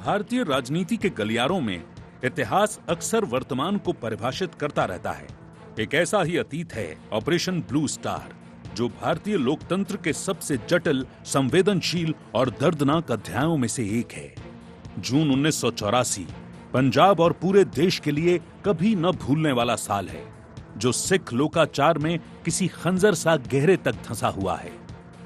भारतीय राजनीति के गलियारों में इतिहास अक्सर वर्तमान को परिभाषित करता रहता है। एक ऐसा ही अतीत है ऑपरेशन ब्लू स्टार, जो भारतीय लोकतंत्र के सबसे जटिल, संवेदनशील और दर्दनाक अध्यायों में से एक है। जून 1984 पंजाब और पूरे देश के लिए कभी न भूलने वाला साल है, जो सिख लोकाचार में किसी खंजर सा गहरे तक धंसा हुआ है।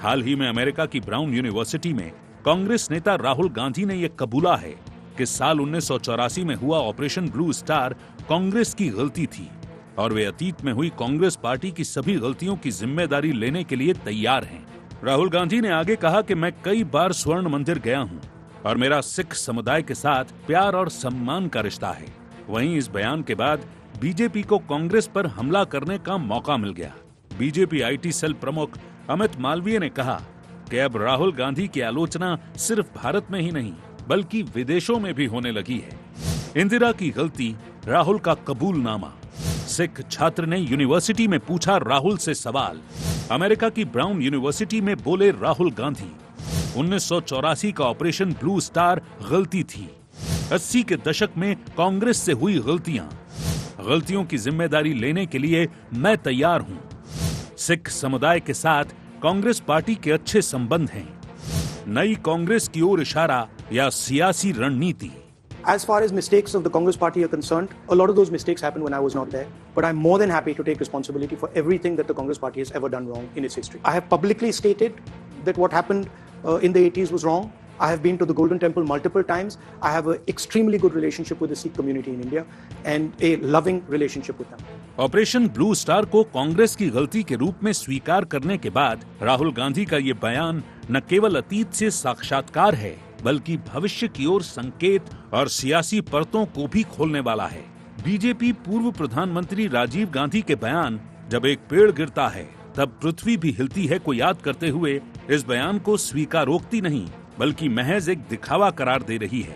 हाल ही में अमेरिका की ब्राउन यूनिवर्सिटी में कांग्रेस नेता राहुल गांधी ने यह कबूला है कि साल 1984 में हुआ ऑपरेशन ब्लू स्टार कांग्रेस की गलती थी और वे अतीत में हुई कांग्रेस पार्टी की सभी गलतियों की जिम्मेदारी लेने के लिए तैयार हैं। राहुल गांधी ने आगे कहा कि मैं कई बार स्वर्ण मंदिर गया हूं और मेरा सिख समुदाय के साथ प्यार और सम्मान का रिश्ता है। वहीं इस बयान के बाद बीजेपी को कांग्रेस पर हमला करने का मौका मिल गया। बीजेपी आईटी सेल प्रमुख अमित मालवीय ने कहा कि अब राहुल गांधी की आलोचना सिर्फ भारत में ही नहीं बल्कि विदेशों में भी होने लगी है। इंदिरा की गलती, राहुल का कबूलनामा। सिख छात्र ने यूनिवर्सिटी में पूछा राहुल से सवाल। अमेरिका की ब्राउन यूनिवर्सिटी में बोले राहुल गांधी, 1984 का ऑपरेशन ब्लू स्टार गलती थी। 80 के दशक में कांग्रेस से हुई गलतियों की जिम्मेदारी लेने के लिए मैं तैयार हूं। सिख समुदाय के साथ कांग्रेस पार्टी के अच्छे संबंध हैं। नई कांग्रेस की ओर इशारा या सियासी रणनीति। As far as mistakes of the Congress party are concerned, a lot of those mistakes happened when I was not there. But I'm more than happy to take responsibility for everything that the Congress party has ever done wrong in its history. I have publicly stated that what happened in the 80s was wrong. I have been to the Golden Temple multiple times. I have an extremely good relationship with the Sikh community in India and a loving relationship with them. Operation blue star को कांग्रेस की गलती के रूप में स्वीकार करने के बाद राहुल गांधी का ये बयान न केवल अतीत से साक्षात्कार है बल्कि भविष्य की ओर संकेत और सियासी परतों को भी खोलने वाला है। बीजेपी पूर्व प्रधानमंत्री राजीव गांधी के बयान, जब एक पेड़ गिरता है तब पृथ्वी भी हिलती है, को याद करते हुए इस बयान को स्वीकारोक्ति नहीं बल्कि महज एक दिखावा करार दे रही है।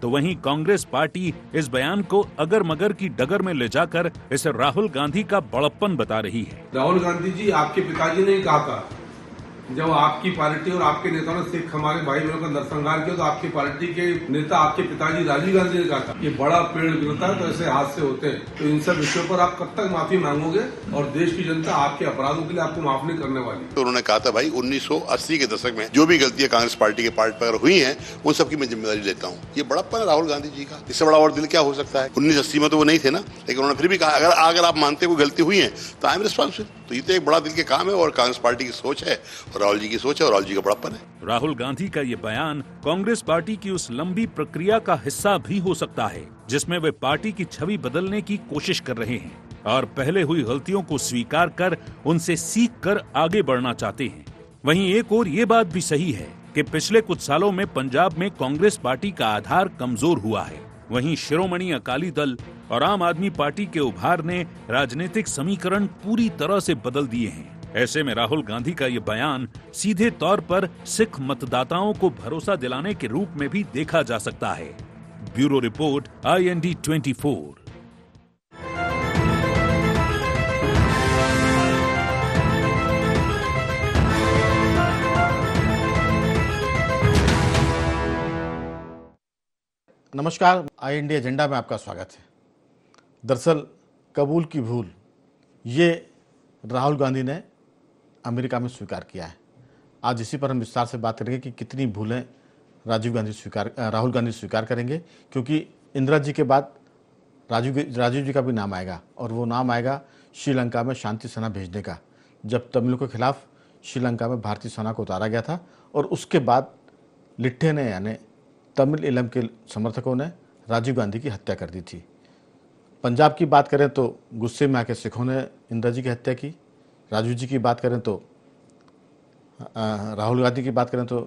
तो वहीं कांग्रेस पार्टी इस बयान को अगर मगर की डगर में ले जाकर इसे राहुल गांधी का बड़प्पन बता रही है। राहुल गांधी जी, आपके पिताजी ने कहा था जब आपकी पार्टी और आपके नेताओं ने सिख हमारे भाई बहनों का नरसंहार किया तो आपकी पार्टी के नेता, आपके पिताजी राजीव गांधी ने कहा था ये बड़ा पेड़ गिरता है तो ऐसे हादसे होते हैं। तो इन सब विषयों पर आप कब तक माफी मांगोगे और देश की जनता आपके अपराधों के लिए आपको माफ नहीं करने वाली। तो उन्होंने कहा था भाई 1980 के दशक में जो भी गलतियां कांग्रेस पार्टी के पार्ट पर हुई हैं उन सबकी मैं जिम्मेदारी लेता हूँ। ये बड़प्पन है राहुल गांधी जी का, इससे बड़ा और दिल क्या हो सकता है। 1980 में तो वो नहीं थे ना, लेकिन उन्होंने फिर भी कहा अगर आप मानते कोई गलती हुई है तो आई एम रिस्पॉन्सिबल। तो ये तो एक बड़ा दिल के काम है और कांग्रेस पार्टी की सोच है और राहुल जी की सोच है और राहुल जी का बड़प्पन है। राहुल गांधी का ये बयान कांग्रेस पार्टी की उस लंबी प्रक्रिया का हिस्सा भी हो सकता है जिसमें वे पार्टी की छवि बदलने की कोशिश कर रहे हैं और पहले हुई गलतियों को स्वीकार कर उनसे सीख कर आगे बढ़ना चाहते हैं। वहीं एक और ये बात भी सही है कि पिछले कुछ सालों में पंजाब में कांग्रेस पार्टी का आधार कमजोर हुआ है। वहीं शिरोमणि अकाली दल और आम आदमी पार्टी के उभार ने राजनीतिक समीकरण पूरी तरह से बदल दिए हैं। ऐसे में राहुल गांधी का ये बयान सीधे तौर पर सिख मतदाताओं को भरोसा दिलाने के रूप में भी देखा जा सकता है। Bureau report, IND 24। नमस्कार, IND एजेंडा में आपका स्वागत है। दरअसल कबूल की भूल, ये राहुल गांधी ने अमेरिका में स्वीकार किया है। आज इसी पर हम विस्तार से बात करेंगे कि कितनी भूलें राहुल गांधी स्वीकार करेंगे, क्योंकि इंदिरा जी के बाद राजीव जी का भी नाम आएगा और वो नाम आएगा श्रीलंका में शांति सेना भेजने का, जब तमिलों के खिलाफ श्रीलंका में भारतीय सेना को उतारा गया था और उसके बाद लिट्ठे ने यानी तमिल इलम के समर्थकों ने राजीव गांधी की हत्या कर दी थी। पंजाब की बात करें तो गुस्से में आके सिखों ने इंदिरा जी की हत्या की। राजीव जी की बात करें तो राहुल गांधी की बात करें तो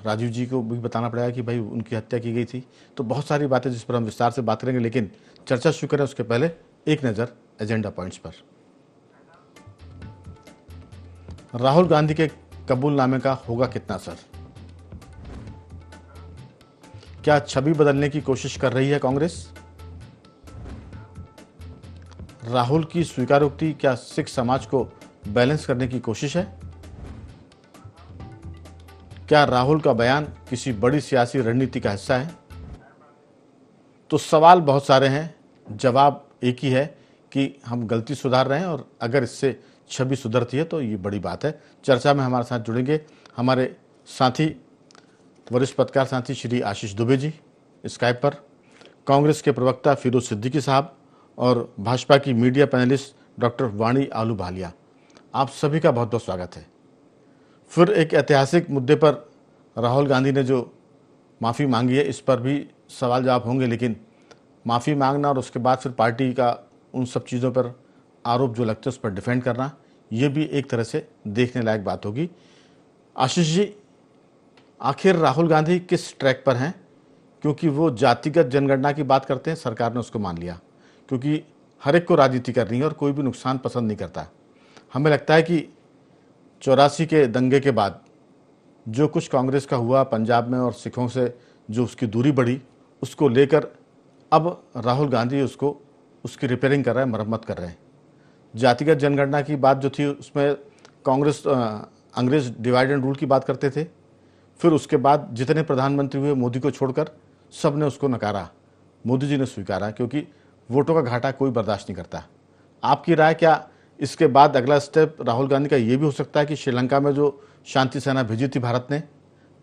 राजीव जी को भी बताना पड़ेगा कि भाई उनकी हत्या की गई थी। तो बहुत सारी बातें जिस पर हम विस्तार से बात करेंगे, लेकिन चर्चा शुरू करें उसके पहले एक नज़र एजेंडा पॉइंट्स पर। राहुल गांधी के कबूलनामे का होगा कितना असर? क्या छवि बदलने की कोशिश कर रही है कांग्रेस? राहुल की स्वीकारोक्ति क्या सिख समाज को बैलेंस करने की कोशिश है? क्या राहुल का बयान किसी बड़ी सियासी रणनीति का हिस्सा है? तो सवाल बहुत सारे हैं, जवाब एक ही है कि हम गलती सुधार रहे हैं और अगर इससे छवि सुधरती है तो ये बड़ी बात है। चर्चा में हमारे साथ जुड़ेंगे हमारे साथी, वरिष्ठ पत्रकार साथी श्री आशीष दुबे जी स्काइप पर, कांग्रेस के प्रवक्ता फिरोज सिद्दीकी साहब और भाजपा की मीडिया पैनलिस्ट डॉक्टर वाणी आलूवालिया। आप सभी का बहुत बहुत स्वागत है। फिर एक ऐतिहासिक मुद्दे पर राहुल गांधी ने जो माफ़ी मांगी है, इस पर भी सवाल जवाब होंगे, लेकिन माफ़ी मांगना और उसके बाद फिर पार्टी का उन सब चीज़ों पर आरोप जो लगते हैं उस पर डिफेंड करना, ये भी एक तरह से देखने लायक बात होगी। आशीष जी, आखिर राहुल गांधी किस ट्रैक पर हैं? क्योंकि वो जातिगत जनगणना की बात करते हैं, सरकार ने उसको मान लिया, क्योंकि हर एक को राजनीति करनी है और कोई भी नुकसान पसंद नहीं करता। हमें लगता है कि 84 के दंगे के बाद जो कुछ कांग्रेस का हुआ पंजाब में और सिखों से जो उसकी दूरी बढ़ी, उसको लेकर अब राहुल गांधी उसकी रिपेयरिंग कर रहे हैं, मरम्मत कर रहे हैं। जातिगत जनगणना की बात जो थी उसमें कांग्रेस अंग्रेज डिवाइड एंड रूल की बात करते थे, फिर उसके बाद जितने प्रधानमंत्री हुए मोदी को छोड़कर सब ने उसको नकारा, मोदी जी ने स्वीकारा, क्योंकि वोटों का घाटा कोई बर्दाश्त नहीं करता। आपकी राय क्या, इसके बाद अगला स्टेप राहुल गांधी का ये भी हो सकता है कि श्रीलंका में जो शांति सेना भेजी थी भारत ने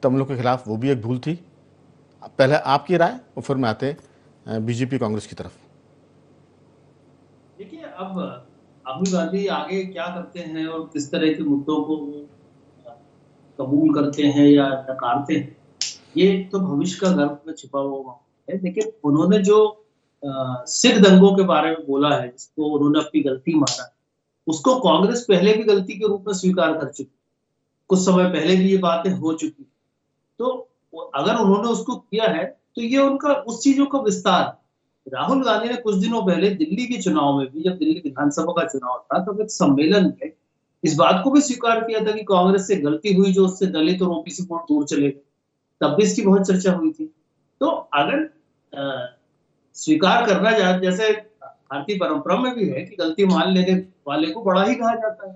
तमिलों के खिलाफ, वो भी एक भूल थी? पहले आपकी राय और फिर मैं आते बीजेपी कांग्रेस की तरफ। देखिए, अब राहुल गांधी आगे क्या करते हैं और किस तरह के मुद्दों को कबूल करते हैं या नकारते हैं, ये तो भविष्य का गर्भ में छिपा हुआ है। लेकिन उन्होंने जो सिख दंगों के बारे में बोला है, जिसको उन्होंने अपनी गलती माना, उसको कांग्रेस पहले भी गलती के रूप में स्वीकार कर चुकी, कुछ समय पहले भी ये बातें हो चुकी। तो अगर उन्होंने उसको किया है तो ये उनका उस चीजों का विस्तार। राहुल गांधी ने कुछ दिनों पहले दिल्ली के चुनाव में भी, जब दिल्ली विधानसभा का चुनाव था, तब एक सम्मेलन में इस बात को भी स्वीकार किया था कि कांग्रेस से गलती हुई जो उससे दलित और ओबीसी वोट दूर चले गए। तब भी इसकी बहुत चर्चा हुई थी। तो अगर स्वीकार करना जाए, जैसे भारतीय परंपरा में भी है कि गलती मान लेने वाले को बड़ा ही कहा जाता है,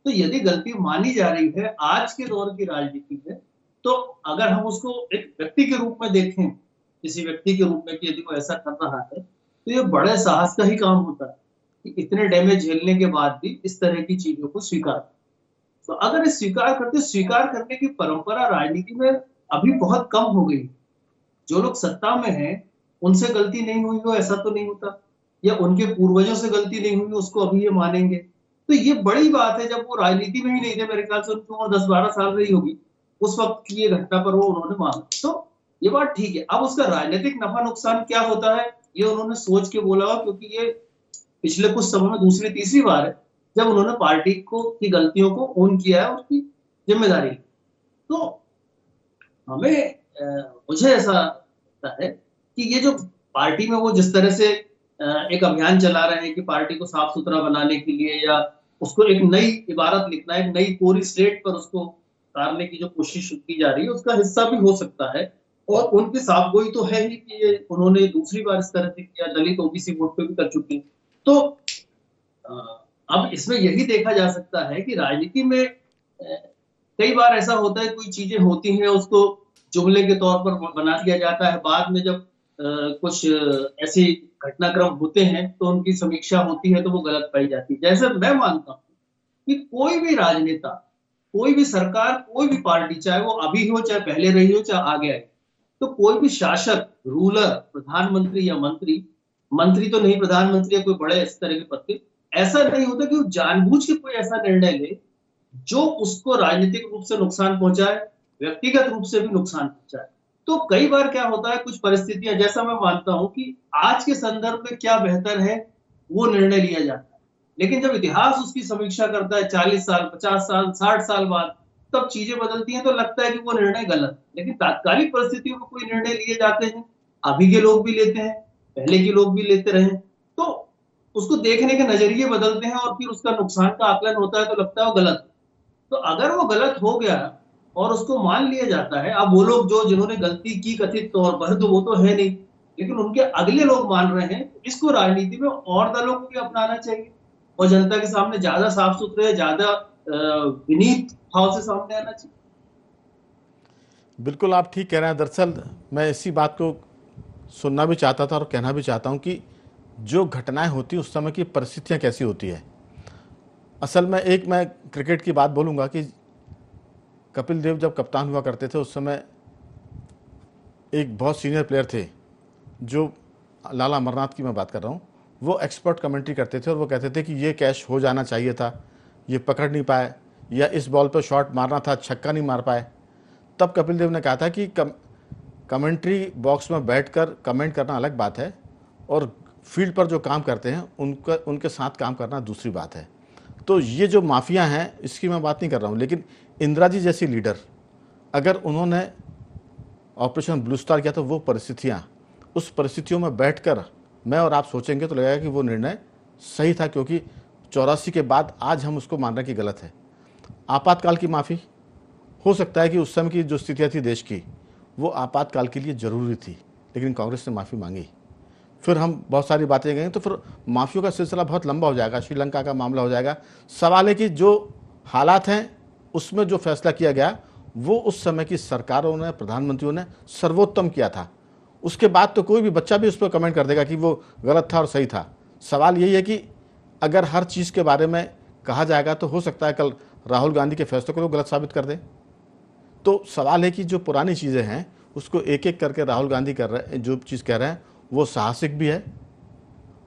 तो यदि गलती मानी जा रही है आज के दौर की राजनीति में, तो अगर हम उसको एक व्यक्ति के रूप में देखें, किसी व्यक्ति के रूप में कि यदि वो ऐसा कर रहा है, तो ये बड़े साहस का ही काम होता है कि इतने डैमेज झेलने के बाद भी इस तरह की चीजों को स्वीकार। तो अगर इस स्वीकार करने की परंपरा राजनीति में अभी बहुत कम हो गई। जो लोग सत्ता में हैं उनसे गलती नहीं हुई हो ऐसा तो नहीं होता, या उनके पूर्वजों से गलती नहीं हुई उसको अभी ये मानेंगे, तो ये बड़ी बात है। जब वो राजनीति में ही नहीं थे, मेरे ख्याल से उनकी उम्र 10-12 साल रही होगी, उस वक्त की ये घटना पर वो उन्होंने माना, तो ये बात ठीक है। अब उसका राजनीतिक नफा नुकसान क्या होता है ये उन्होंने सोच के बोला हो, क्योंकि ये पिछले कुछ समय में दूसरी तीसरी बार है जब उन्होंने पार्टी की गलतियों को ओन किया है, उसकी जिम्मेदारी। तो हमें मुझे ऐसा लगता है कि ये जो पार्टी में वो जिस तरह से एक अभियान चला रहे हैं कि पार्टी को साफ सुथरा बनाने के लिए, या उसको एक नई इबारत लिखना, एक नई कोरी स्लेट पर उसको उतारने की जो कोशिश की जा रही है, उसका हिस्सा भी हो सकता है। और उनकी साफगोई तो है ही कि ये उन्होंने दूसरी बार इस तरह से किया, दलित ओबीसी वोट पे भी कर चुके हैं। तो अब इसमें यही देखा जा सकता है कि राजनीति में कई बार ऐसा होता है, कोई चीजें होती हैं उसको जुमले के तौर पर बना दिया जाता है, बाद में जब कुछ ऐसी घटनाक्रम होते हैं तो उनकी समीक्षा होती है तो वो गलत पाई जाती है। जैसे मैं मानता हूँ कि कोई भी राजनेता, कोई भी सरकार, कोई भी पार्टी, चाहे वो अभी हो, चाहे पहले रही हो, चाहे आगे आए, तो कोई भी शासक, रूलर, प्रधानमंत्री या मंत्री तो नहीं, प्रधानमंत्री या कोई बड़े इस तरह के पद के, ऐसा नहीं होता कि वो जानबूझ के कोई ऐसा निर्णय ले जो उसको राजनीतिक रूप से नुकसान पहुंचाए, व्यक्तिगत रूप से भी नुकसान पहुंचाए। तो कई बार क्या होता है, कुछ परिस्थितियां, जैसा मैं मानता हूं कि आज के संदर्भ में क्या बेहतर है वो निर्णय लिया जाता है, लेकिन जब इतिहास उसकी समीक्षा करता है 40 साल, 50 साल, 60 साल बाद, तब चीजें बदलती हैं तो लगता है कि वो निर्णय गलत। लेकिन तात्कालिक परिस्थितियों में कोई निर्णय लिए जाते हैं, अभी के लोग भी लेते हैं, पहले के लोग भी लेते रहे, तो उसको देखने के नजरिए बदलते हैं और फिर उसका नुकसान का आकलन होता है तो लगता है वो गलत। तो अगर वो गलत हो गया और उसको मान लिया जाता है, अब वो लोग जिन्होंने गलती की कथित तौर पर, तो वो तो है नहीं, लेकिन उनके अगले लोग मान रहे हैं, इसको राजनीति में और दलों को भी अपनाना चाहिए और जनता के सामने ज्यादा साफ सुथरे, ज्यादा विनीत भाव से सामने आना चाहिए। बिल्कुल आप ठीक कह रहे हैं। दरअसल मैं इसी बात को सुनना भी चाहता था और कहना भी चाहता हूं कि जो घटनाएं होती उस समय की परिस्थितियां कैसी होती है। असल में मैं क्रिकेट की बात बोलूंगा कि कपिल देव जब कप्तान हुआ करते थे उस समय एक बहुत सीनियर प्लेयर थे जो लाला अमरनाथ की मैं बात कर रहा हूँ, वो एक्सपर्ट कमेंट्री करते थे और वो कहते थे कि ये कैच हो जाना चाहिए था, ये पकड़ नहीं पाए, या इस बॉल पर शॉट मारना था, छक्का नहीं मार पाए। तब कपिल देव ने कहा था कि कमेंट्री बॉक्स में बैठकर कमेंट करना अलग बात है और फील्ड पर जो काम करते हैं उनके साथ काम करना दूसरी बात है। तो ये जो माफिया हैं इसकी मैं बात नहीं कर रहा हूँ, लेकिन इंदिरा जी जैसी लीडर अगर उन्होंने ऑपरेशन ब्लू स्टार किया तो वो परिस्थितियाँ, उस परिस्थितियों में बैठकर मैं और आप सोचेंगे तो लगेगा कि वो निर्णय सही था, क्योंकि 84 के बाद आज हम उसको मान रहे हैं कि गलत है। आपातकाल की माफ़ी हो सकता है कि उस समय की जो स्थितियाँ थी देश की वो आपातकाल के लिए ज़रूरी थी, लेकिन कांग्रेस ने माफ़ी मांगी। फिर हम बहुत सारी बातें गए तो फिर माफियों का सिलसिला बहुत लंबा हो जाएगा, श्रीलंका का मामला हो जाएगा। सवाल है कि जो हालात हैं उसमें जो फैसला किया गया वो उस समय की सरकारों ने, प्रधानमंत्रियों ने सर्वोत्तम किया था। उसके बाद तो कोई भी बच्चा भी उस पर कमेंट कर देगा कि वो गलत था और सही था। सवाल यही है कि अगर हर चीज़ के बारे में कहा जाएगा तो हो सकता है कल राहुल गांधी के फैसले को गलत साबित कर दें। तो सवाल है कि जो पुरानी चीज़ें हैं उसको एक एक करके राहुल गांधी कर रहे हैं, जो चीज़ कह रहे हैं वो साहसिक भी है,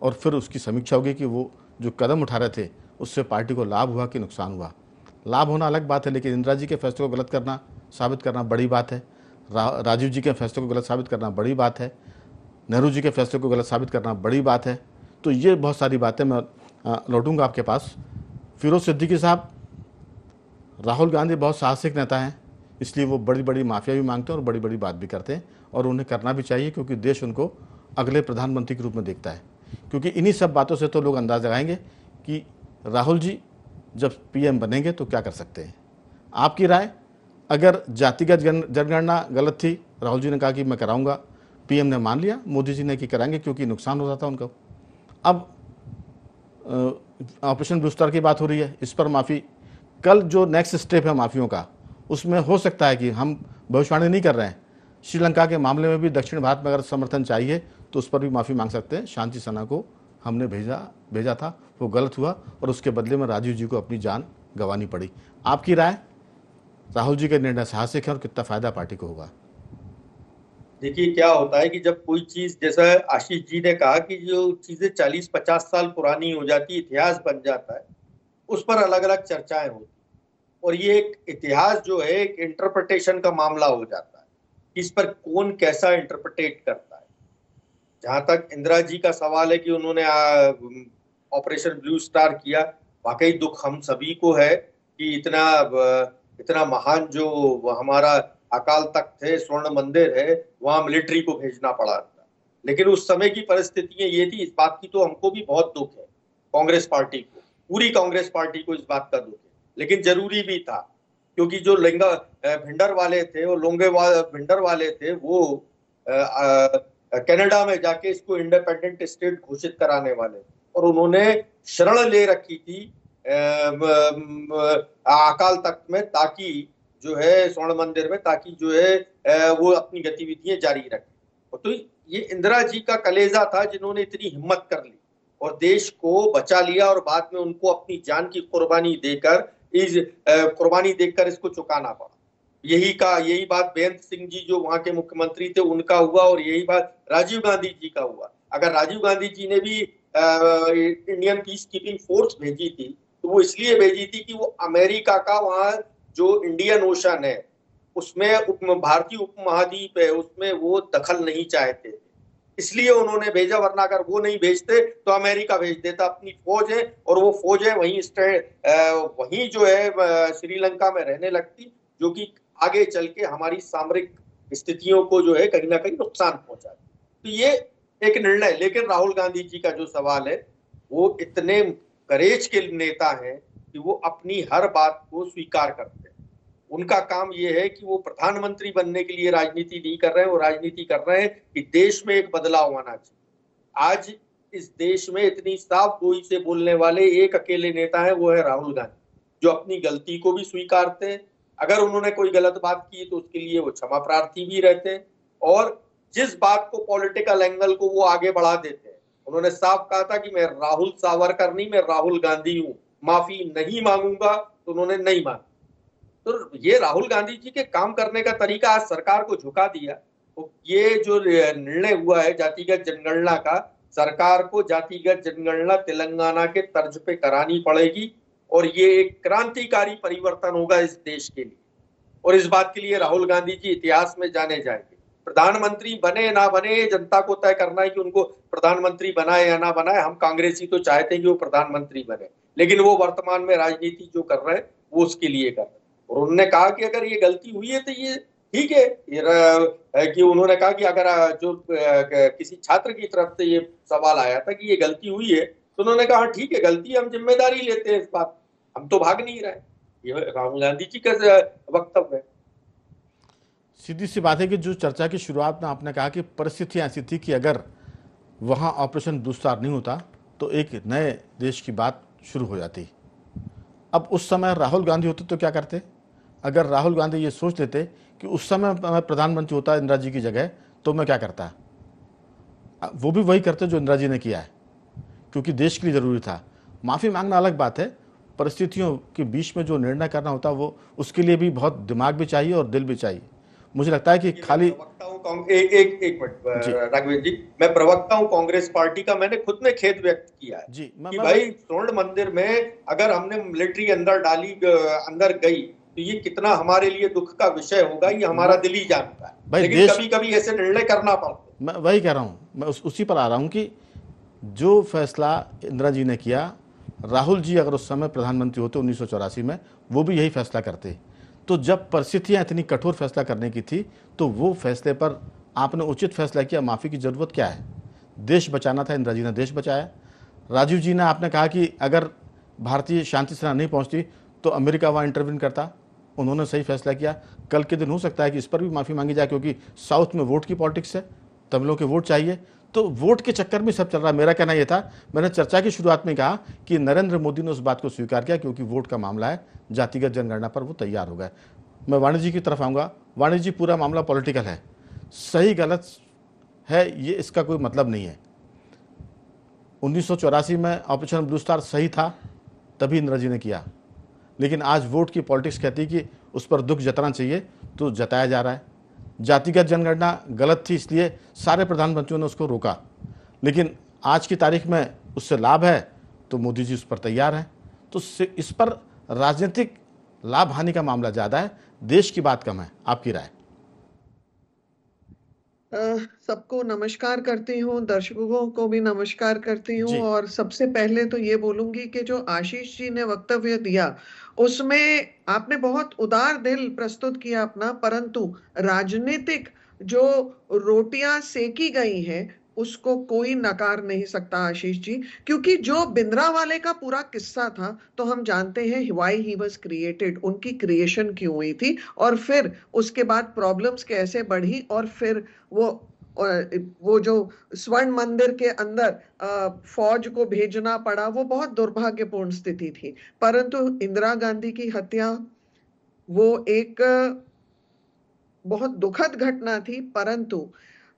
और फिर उसकी समीक्षा होगी कि वो जो कदम उठा रहे थे उससे पार्टी को लाभ हुआ कि नुकसान हुआ। लाभ होना अलग बात है, लेकिन इंदिरा जी के फैसले को गलत करना, साबित करना बड़ी बात है। राजीव जी के फैसले को गलत साबित करना बड़ी बात है। नेहरू जी के फैसले को गलत साबित करना बड़ी बात है। तो ये बहुत सारी बातें मैं लौटूंगा आपके पास। फिरोज सिद्दीकी साहब, राहुल गांधी बहुत साहसिक नेता हैं, इसलिए वो बड़ी बड़ी माफिया भी मांगते हैं और बड़ी बड़ी बात भी करते हैं, और उन्हें करना भी चाहिए क्योंकि देश उनको अगले प्रधानमंत्री के रूप में देखता है। क्योंकि इन्हीं सब बातों से तो लोग अंदाज लगाएंगे कि राहुल जी जब पीएम बनेंगे तो क्या कर सकते हैं। आपकी राय, अगर जातिगत जनगणना गलत थी, राहुल जी ने कहा कि मैं कराऊंगा, पीएम ने मान लिया, मोदी जी ने कि कराएंगे क्योंकि नुकसान हो जाता उनको। अब ऑपरेशन ब्लू स्टार की बात हो रही है, इस पर माफ़ी, कल जो नेक्स्ट स्टेप है माफियों का उसमें हो सकता है कि हम भविष्यवाणी नहीं कर रहे हैं, श्रीलंका के मामले में भी दक्षिण भारत में अगर समर्थन चाहिए तो उस पर भी माफ़ी मांग सकते हैं। शांति सेना को हमने भेजा था, वो गलत हुआ और उसके बदले में राजीव जी को अपनी जान गंवानी पड़ी। आपकी राय, राहुल जी के निर्णय साहसिक है और कितना फायदा पार्टी को होगा? देखिए क्या होता है कि जब कोई चीज, जैसा आशीष जी ने कहा कि जो चीजें 40-50 साल पुरानी हो जाती, इतिहास बन जाता है, उस पर अलग अलग चर्चाएं होती, और ये एक इतिहास जो है एक इंटरप्रिटेशन का मामला हो जाता है, इस पर कौन कैसा इंटरप्रिटेट करता है। जहां तक इंदिरा जी का सवाल है कि उन्होंने ऑपरेशन ब्लू स्टार किया, वाकई दुख हम सभी को है कि इतना महान जो हमारा अकाल तख्त है, स्वर्ण मंदिर है, वहां मिलिट्री को भेजना पड़ा था। लेकिन उस समय की परिस्थितियां ये थी, इस बात की तो हमको भी बहुत दुख है, कांग्रेस पार्टी को, पूरी कांग्रेस पार्टी को इस बात का दुख है, लेकिन जरूरी भी था क्योंकि जो भिंडर वाले थे, वो भिंडर वाले थे, वो कनाडा में जाके इसको इंडिपेंडेंट स्टेट घोषित कराने वाले, और उन्होंने शरण ले रखी थी अकाल तख्त में, ताकि जो है स्वर्ण मंदिर में, ताकि जो है वो अपनी गतिविधियां जारी रखे। तो ये इंदिरा जी का कलेजा था जिन्होंने इतनी हिम्मत कर ली और देश को बचा लिया, और बाद में उनको अपनी जान की कुर्बानी देकर इसको चुकाना पड़ा। यही बात बेअंत सिंह जी जो वहां के मुख्यमंत्री थे उनका हुआ, और यही बात राजीव गांधी जी का हुआ। अगर राजीव गांधी जी ने भी इंडियन पीस कीपिंग फोर्स भेजी थी तो वो इसलिए भेजी थी कि वो अमेरिका का वहां जो इंडियन ओशन है उसमें भारतीय उपमहाद्वीप है, उसमें वो दखल नहीं चाहते, इसलिए उन्होंने भेजा। वरना अगर वो नहीं भेजते तो अमेरिका भेज देता अपनी फौज है, और वो फौज है वहीं जो है श्रीलंका में रहने लगती, जो कि आगे चल के हमारी सामरिक स्थितियों को जो है कहीं ना कहीं नुकसान पहुंचाती। तो ये एक निर्णय। लेकिन राहुल गांधी जी का जो सवाल है, वो इतने करेज के नेता हैं कि वो अपनी हर बात को स्वीकार करते हैं। उनका काम ये है कि वो प्रधानमंत्री बनने के लिए राजनीति नहीं कर रहे हैं, वो राजनीति कर रहे हैं कि देश में एक बदलाव आना चाहिए। आज इस देश में इतनी साफ गोई से बोलने वाले एक अकेले नेता है, वो है राहुल गांधी, जो अपनी गलती को भी स्वीकारते हैं। अगर उन्होंने कोई गलत बात की तो उसके लिए वो क्षमा प्रार्थी भी रहते हैं, और जिस बात को पॉलिटिकल एंगल को वो आगे बढ़ा देते हैं। उन्होंने साफ कहा था कि मैं राहुल सावरकर नहीं, मैं राहुल गांधी हूं, माफी नहीं मांगूंगा, तो उन्होंने नहीं मांगी। तो ये राहुल गांधी जी के काम करने का तरीका आज सरकार को झुका दिया। तो ये जो निर्णय हुआ है जातिगत जनगणना का, सरकार को जातिगत जनगणना तेलंगाना के तर्ज पे करानी पड़ेगी और ये एक क्रांतिकारी परिवर्तन होगा इस देश के लिए। और इस बात के लिए राहुल गांधी जी इतिहास में जाने जाएंगे। प्रधानमंत्री बने ना बने जनता को तय करना है कि उनको प्रधानमंत्री बनाए या ना बनाए। हम कांग्रेसी तो चाहते हैं कि वो प्रधानमंत्री बने, लेकिन वो वर्तमान में राजनीति जो कर रहे हैं वो उसके लिए कर रहे हैं। और उन्होंने कहा कि अगर ये गलती हुई है तो ये ठीक है कि उन्होंने कहा कि अगर जो किसी छात्र की तरफ से ये सवाल आया था कि ये गलती हुई है, तो उन्होंने कहा ठीक है, गलती, हम जिम्मेदारी लेते हैं इस बात, हम तो भाग नहीं रहे। ये राहुल गांधी जी का वक्तव्य है। सीधी सी बात है कि जो चर्चा की शुरुआत में आपने कहा कि परिस्थितियां ऐसी थी कि अगर वहां ऑपरेशन ब्लू स्टार नहीं होता तो एक नए देश की बात शुरू हो जाती। अब उस समय राहुल गांधी होते तो क्या करते? अगर राहुल गांधी ये सोच लेते कि उस समय मैं प्रधानमंत्री होता इंदिरा जी की जगह, तो मैं क्या करता? वो भी वही करते जो इंदिरा जी ने किया है, क्योंकि देश के लिए जरूरी था। माफी मांगना अलग बात है, परिस्थितियों के बीच में जो निर्णय करना होता वो उसके लिए भी बहुत दिमाग भी चाहिए और दिल भी चाहिए। मुझे लगता है कि खाली एक मिनट राघवेंद्र जी, मैं प्रवक्ता हूं कांग्रेस पार्टी का, मैंने खुद ने खेद व्यक्त किया है जी, कि भाई स्वर्ण मंदिर में अगर हमने मिलिट्री अंदर डाली, अंदर गई, तो ये कितना हमारे लिए दुख का विषय होगा, ये हमारा दिल ही जानता है। लेकिन कभी कभी ऐसे निर्णय करना पड़ता है। मैं वही कह रहा हूं, मैं उसी पर आ रहा हूं कि जो फैसला इंदिरा जी ने किया, राहुल जी अगर उस समय प्रधानमंत्री होते 1984 में, वो भी यही फैसला करते। तो जब परिस्थितियां इतनी कठोर फैसला करने की थी, तो वो फैसले पर आपने उचित फैसला किया। माफ़ी की ज़रूरत क्या है? देश बचाना था, इंदिरा जी ने देश बचाया। राजीव जी ने आपने कहा कि अगर भारतीय शांति सेना नहीं पहुंचती तो अमेरिका वहाँ इंटरवीन करता, उन्होंने सही फैसला किया। कल के दिन हो सकता है कि इस पर भी माफ़ी मांगी जाए, क्योंकि साउथ में वोट की पॉलिटिक्स है, तमिलों के वोट चाहिए, तो वोट के चक्कर में सब चल रहा है। मेरा कहना यह था, मैंने चर्चा की शुरुआत में कहा कि नरेंद्र मोदी ने उस बात को स्वीकार किया, क्योंकि वोट का मामला है, जातिगत जनगणना पर वो तैयार हो गए। मैं वाणी जी की तरफ आऊँगा। वाणी जी, पूरा मामला पॉलिटिकल है, सही गलत है ये इसका कोई मतलब नहीं है। 1984 में ऑपरेशन ब्लू स्टार सही था, तभी इंदिरा जी ने किया, लेकिन आज वोट की पॉलिटिक्स कहती कि उस पर दुख जताना चाहिए, तो जताया जा रहा है। जातिगत जनगणना गलत थी, इसलिए सारे प्रधानमंत्रियों ने उसको रोका, लेकिन आज की तारीख में उससे लाभ है तो मोदी जी उस पर तैयार हैं। तो इस पर राजनीतिक लाभ हानि का मामला ज़्यादा है, देश की बात कम है। आपकी राय? सबको नमस्कार करती हूँ, दर्शकों को भी नमस्कार करती हूँ। और सबसे पहले तो ये बोलूंगी कि जो आशीष जी ने वक्तव्य दिया उसमें आपने बहुत उदार दिल प्रस्तुत किया अपना, परंतु राजनीतिक जो रोटियां सेकी गई हैं उसको कोई नकार नहीं सकता आशीष जी, क्योंकि जो भिंडरावाले का पूरा किस्सा था तो हम जानते हैं व्हाई ही वाज क्रिएटेड, उनकी क्रिएशन क्यों हुई थी, और फिर उसके बाद प्रॉब्लम्स कैसे बढ़ी, और फिर वो जो स्वर्ण मंदिर के अंदर फौज को भेजना पड़ा, वो बहुत दुर्भाग्यपूर्ण स्थिति थी। परंतु इंदिरा गांधी की हत्या वो एक बहुत दुखद घटना थी, परंतु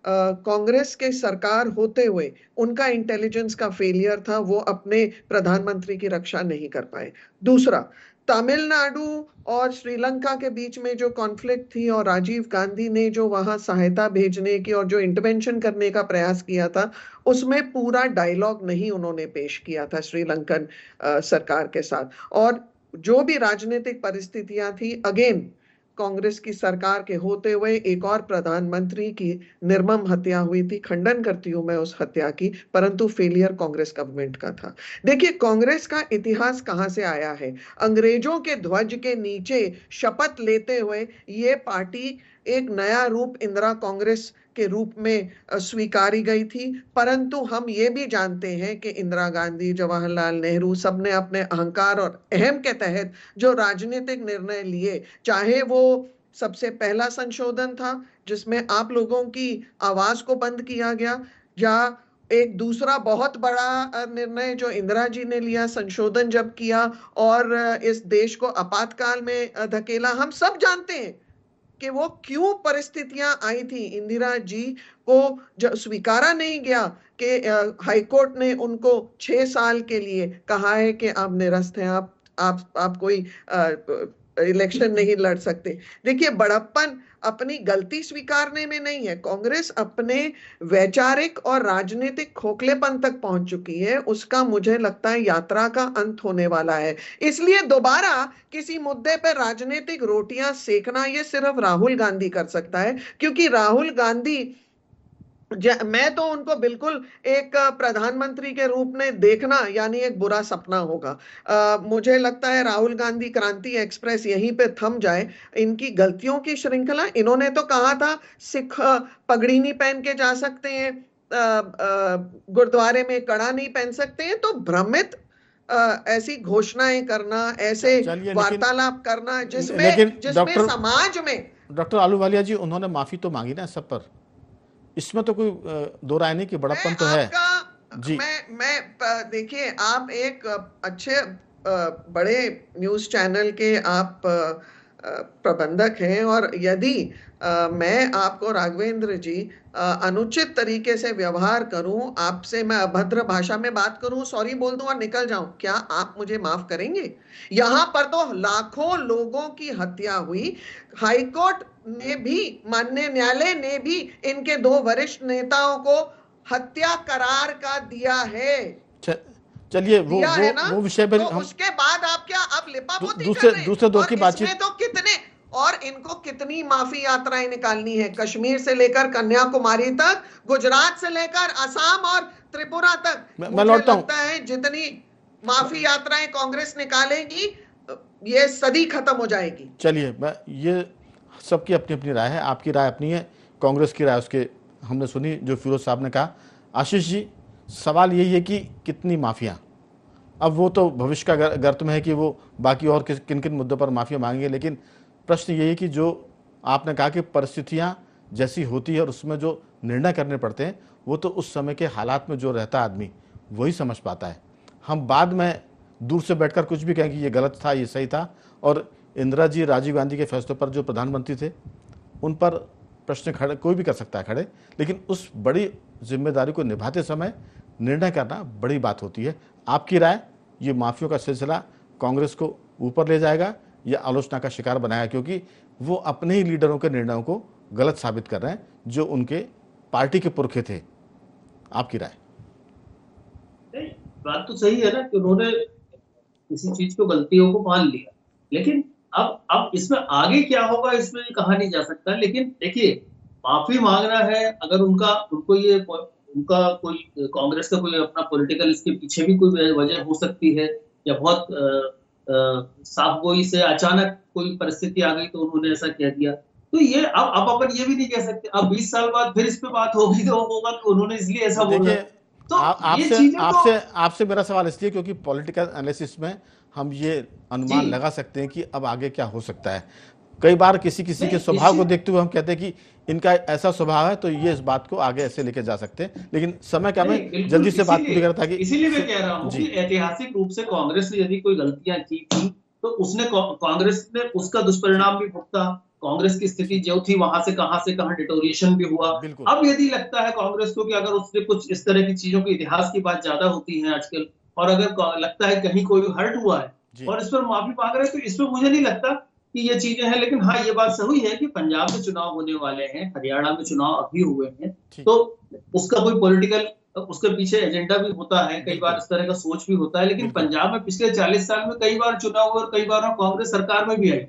कांग्रेस के सरकार होते हुए उनका इंटेलिजेंस का फेलियर था, वो अपने प्रधानमंत्री की रक्षा नहीं कर पाए। दूसरा, तमिलनाडु और श्रीलंका के बीच में जो कॉन्फ्लिक्ट थी और राजीव गांधी ने जो वहां सहायता भेजने की और जो इंटरवेंशन करने का प्रयास किया था, उसमें पूरा डायलॉग नहीं उन्होंने पेश किया था श्रीलंकन सरकार के साथ। और जो भी राजनीतिक परिस्थितियां थी, अगेन कांग्रेस की सरकार के होते हुए एक और प्रधानमंत्री की निर्मम हत्या हुई थी। खंडन करती हूं मैं उस हत्या की, परंतु फेलियर कांग्रेस गवर्नमेंट का था। देखिए, कांग्रेस का इतिहास कहां से आया है। अंग्रेजों के ध्वज के नीचे शपथ लेते हुए ये पार्टी एक नया रूप इंदिरा कांग्रेस के रूप में स्वीकारी गई थी। परंतु हम ये भी जानते हैं कि इंदिरा गांधी, जवाहरलाल नेहरू, सबने अपने अहंकार और अहम के तहत जो राजनीतिक निर्णय लिए, चाहे वो सबसे पहला संशोधन था जिसमें आप लोगों की आवाज को बंद किया गया, या एक दूसरा बहुत बड़ा निर्णय जो इंदिरा जी ने लिया, संशोधन जब किया और इस देश को आपातकाल में धकेला। हम सब जानते हैं कि वो क्यों परिस्थितियां आई थी। इंदिरा जी को जो स्वीकारा नहीं गया कि हाईकोर्ट ने उनको 6 साल के लिए कहा है कि आप निरस्त हैं, आप कोई इलेक्शन नहीं लड़ सकते। देखिए, बड़प्पन अपनी गलती स्वीकारने में नहीं है। कांग्रेस अपने वैचारिक और राजनीतिक खोखलेपन तक पहुंच चुकी है। उसका मुझे लगता है यात्रा का अंत होने वाला है। इसलिए दोबारा किसी मुद्दे पर राजनीतिक रोटियां सेकना ये सिर्फ राहुल गांधी कर सकता है, क्योंकि राहुल गांधी, मैं तो उनको बिल्कुल एक प्रधानमंत्री के रूप में देखना यानी एक बुरा सपना होगा। मुझे लगता है राहुल गांधी क्रांति एक्सप्रेस यहीं पे थम जाए। इनकी गलतियों की श्रृंखला, इन्होंने तो कहा था सिख पगड़ी नहीं पहन के जा सकते हैं, गुरुद्वारे में कड़ा नहीं पहन सकते हैं, तो भ्रमित ऐसी घोषणाएं करना, ऐसे वार्तालाप करना जिसमें समाज में। डॉक्टर आलूवालिया जी, उन्होंने माफी तो मांगी ना सब पर, इसमें तो कोई दो राय नहीं कि बड़प्पन तो है जी। मैं देखिए, आप एक अच्छे बड़े न्यूज चैनल के आप प्रबंधक हैं, और यदि मैं आपको राघवेंद्र जी अनुचित तरीके से व्यवहार करूं, आपसे मैं अभद्र भाषा में बात करूं, सॉरी बोल दूं और निकल जाऊं, क्या आप मुझे माफ करेंगे? यहां पर तो लाखों लोगों की हत्या हुई। हाईकोर्ट ने भी, माननीय न्यायालय ने भी इनके 2 वरिष्ठ नेताओं को हत्या करार का दिया है। चलिए वो विषय पर तो उसके बाद आप क्या अब लिपापोती दूसरे दौर की बातचीत। तो कितने और इनको कितनी माफी यात्राएं निकालनी है, कश्मीर से लेकर कन्याकुमारी तक, गुजरात से लेकर असम और त्रिपुरा तक। मैं लौटता हूं। लगता है जितनी माफी यात्राएं कांग्रेस निकालेगी, ये सदी खत्म हो जाएगी। चलिए, मैं ये सबकी अपनी अपनी राय है, आपकी राय अपनी है, कांग्रेस की राय उसके हमने सुनी जो फिरोज साहब ने कहा। आशीष जी, सवाल यही है कि कितनी माफिया, अब वो तो भविष्य का गर्त में है कि वो बाकी और किन किन मुद्दों पर माफिया मांगेंगे, लेकिन प्रश्न यही है कि जो आपने कहा कि परिस्थितियां जैसी होती है और उसमें जो निर्णय करने पड़ते हैं, वो तो उस समय के हालात में जो रहता है आदमी वही समझ पाता है। हम बाद में दूर से बैठकर कुछ भी कहें कि ये गलत था, ये सही था, और इंदिरा जी, राजीव गांधी के फैसलों पर जो प्रधानमंत्री थे उन पर प्रश्न खड़े कोई भी कर सकता है खड़े, लेकिन उस बड़ी जिम्मेदारी को निभाते समय निर्णय करना बड़ी बात होती है। आपकी राय, ये माफियों का सिलसिला कांग्रेस को ऊपर ले जाएगा या आलोचना का शिकार बनाएगा, क्योंकि वो अपने ही लीडरों के निर्णयों को गलत साबित कर रहे हैं जो उनके पार्टी के पुरखे थे? आपकी राय? नहीं, बात तो सही है ना कि उन्होंने किसी चीज को, गलतियों को मान लिया, लेकिन अब इसमें आगे क्या होगा इसमें कहा नहीं जा सकता। लेकिन देखिए, माफी मांगना है, अगर उनका कोई कांग्रेस का कोई अपना पॉलिटिकल, इसके पीछे भी कोई वजह हो सकती है, या बहुत साफगोई से अचानक कोई परिस्थिति आ गई तो उन्होंने ऐसा कह दिया, तो ये अब अपन ये भी नहीं कह सकते अब 20 साल बाद फिर इस पे बात होगी तो होगा कि उन्होंने इसलिए ऐसा बोला। तो आपसे मेरा सवाल इसलिए क्योंकि पॉलिटिकल एनालिसिस में हम ये अनुमान लगा सकते हैं कि अब आगे क्या हो सकता है। कई बार किसी के स्वभाव को देखते हुए हम कहते हैं कि इनका ऐसा स्वभाव है तो ये इस बात को आगे ऐसे लेके जा सकते हैं, लेकिन समय क्या में जल्दी से बात पूरी करता है। इसीलिए मैं कह रहा हूँ कि ऐतिहासिक रूप से कांग्रेस ने यदि कोई गलतियां की थी तो कांग्रेस ने उसका दुष्परिणाम भी भुगता। कांग्रेस की स्थिति जो थी वहां से कहां डिटोरिएशन भी हुआ। अब यदि लगता है कांग्रेस को कि अगर उसने कुछ इस तरह की चीजों के इतिहास की बात ज्यादा होती है आजकल, और अगर लगता है कहीं कोई हर्ट हुआ है और इस पर माफी मांग रहे हैं, तो इसमें मुझे नहीं लगता कि ये चीजें हैं। लेकिन हाँ, ये बात सही है कि पंजाब में चुनाव होने वाले हैं, हरियाणा में चुनाव अभी हुए हैं, तो उसका कोई पॉलिटिकल उसके पीछे एजेंडा भी होता है, कई बार इस तरह का सोच भी होता है। लेकिन पंजाब में पिछले 40 साल में कई बार चुनाव हुए और कई बार कांग्रेस सरकार में भी आई,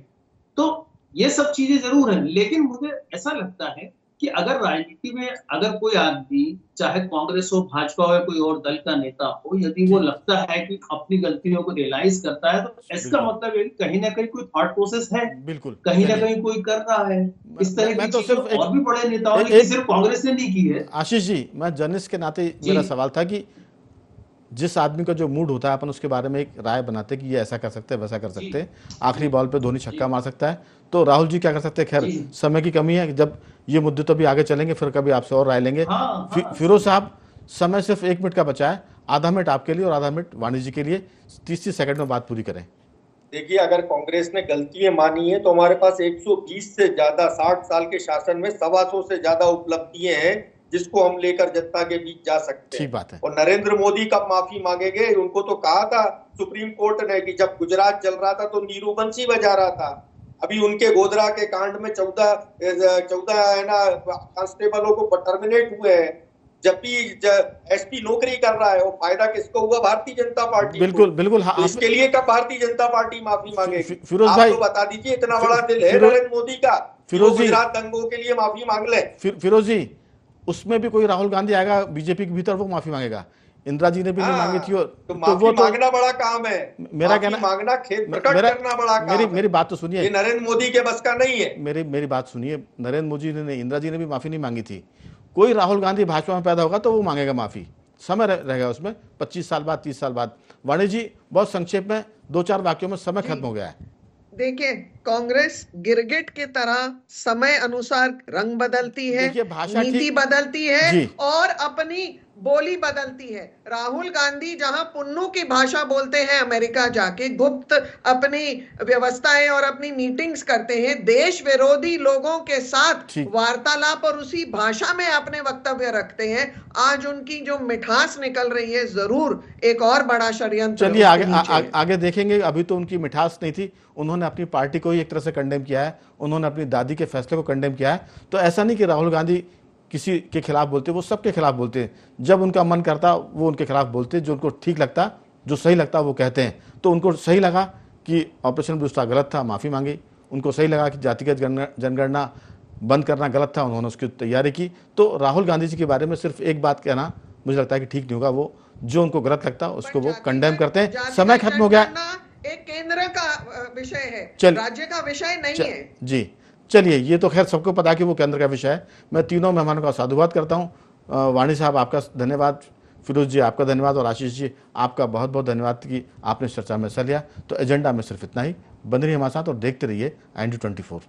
तो ये सब चीजें जरूर हैं। लेकिन मुझे ऐसा लगता है कि अगर राजनीति में अगर कोई आदमी, चाहे कांग्रेस हो, भाजपा हो या कोई और दल का नेता हो, यदि वो लगता है कि अपनी गलतियों को रियलाइज करता है, तो इसका मतलब है कि कहीं ना कहीं कोई थॉट प्रोसेस है, बिल्कुल कहीं ना कहीं कोई कर रहा है इस तरह की चीजें। और भी बड़े नेताओं ने, सिर्फ कांग्रेस ने नहीं की है। आशीष जी, मैं जर्नलिस्ट के नाते मेरा सवाल था कि जिस आदमी का जो मूड होता है अपन उसके बारे में एक राय बनाते हैं कि ये ऐसा कर सकते हैं, वैसा कर सकते हैं, आखिरी बॉल पे धोनी छक्का मार सकता है, तो राहुल जी क्या कर सकते हैं? खैर समय की कमी है, जब ये मुद्दे तो भी आगे चलेंगे, फिर कभी आपसे और राय लेंगे। फिरोज साहब, समय सिर्फ 1 मिनट का बचा है, आधा मिनट आपके लिए और आधा मिनट वाणी जी के लिए, 30 सेकंड में बात पूरी करें। देखिए, अगर कांग्रेस ने गलतियां मानी है तो हमारे पास 120 से ज्यादा 60 साल के शासन में 125 से ज्यादा उपलब्धियां हैं जिसको हम लेकर जनता के बीच जा सकते हैं। ठीक बात है। और नरेंद्र मोदी कब माफी मांगेंगे? उनको तो कहा था सुप्रीम कोर्ट ने कि जब गुजरात चल रहा था तो नीरू बंसी बजा रहा था। अभी उनके गोधरा के कांड में 14 है ना कांस्टेबलों को टर्मिनेट हुए हैं, जबकि एसपी नौकरी कर रहा है। वो फायदा किसको हुआ? भारतीय जनता पार्टी। बिल्कुल बिल्कुल। तो इसके लिए कब भारतीय जनता पार्टी माफी मांगेगी? फिरोज आप भाई, तो बता दीजिए, इतना बड़ा दिल है नरेंद्र मोदी का, फिरोज जी, गुजरात दंगों के लिए माफी मांग ले। फिरोज जी, उसमें भी कोई राहुल गांधी आएगा बीजेपी के भीतर, वो माफी मांगेगा। इंदिरा जी ने भी नहीं मांगी थी। तो माफी मांगना बड़ा काम है। मेरा कहना, मांगना, खेद प्रकट करना बड़ा काम है। मेरी बात तो सुनिए, ये नरेंद्र मोदी के बस का नहीं है। मेरी बात सुनिए। नरेंद्र मोदी ने, इंदिरा जी ने भी माफी नहीं मांगी थी। कोई राहुल गांधी भाजपा में पैदा होगा तो वो मांगेगा माफी, समय रहेगा उसमें, 25 साल बाद, 30 साल बाद। वाणी जी, बहुत संक्षेप में 2-4 वाक्यों में, समय खत्म हो गया है। देखिए, कांग्रेस गिरगिट की तरह समय अनुसार रंग बदलती है, नीति बदलती है और अपनी बोली बदलती है। राहुल गांधी जहां पुन्नू की भाषा बोलते हैं, अमेरिका जाके गुप्त अपनी व्यवस्थाएं और अपनी मीटिंग्स करते हैं, देश विरोधी लोगों के साथ वार्तालाप और उसी भाषा में अपने वक्तव्य रखते हैं। आज उनकी जो मिठास निकल रही है, जरूर एक और बड़ा षड्यंत्र। चलिए आगे देखेंगे। अभी तो उनकी मिठास नहीं थी, उन्होंने अपनी पार्टी को ही एक तरह से कंडेम किया है, उन्होंने अपनी दादी के फैसले को कंडेम किया है। तो ऐसा नहीं कि राहुल गांधी किसी के खिलाफ बोलते, वो सबके खिलाफ बोलते हैं। जब उनका मन करता वो उनके खिलाफ बोलते, जो उनको ठीक लगता, जो सही लगता वो कहते हैं। तो उनको सही लगा कि ऑपरेशन ब्लू स्टार गलत था, माफ़ी मांगी। उनको सही लगा कि जातिगत जनगणना बंद करना गलत था, उन्होंने उसकी तैयारी की। तो राहुल गांधी जी के बारे में सिर्फ एक बात कहना मुझे लगता है कि ठीक नहीं होगा। वो जो उनको गलत लगता उसको वो कंडेम करते हैं। समय खत्म हो गया। एक केंद्र का विषय है, राज्य का विषय नहीं है। जी चलिए, ये तो खैर सबको पता है कि वो केंद्र का विषय है। मैं तीनों मेहमानों का साधुवाद करता हूँ। वाणी साहब, आपका धन्यवाद। फिरोज जी, आपका धन्यवाद। और आशीष जी, आपका बहुत बहुत धन्यवाद कि आपने इस चर्चा में हिस्सा लिया। तो एजेंडा में सिर्फ इतना ही। बने रहिए हमारे साथ और देखते रहिए IND24।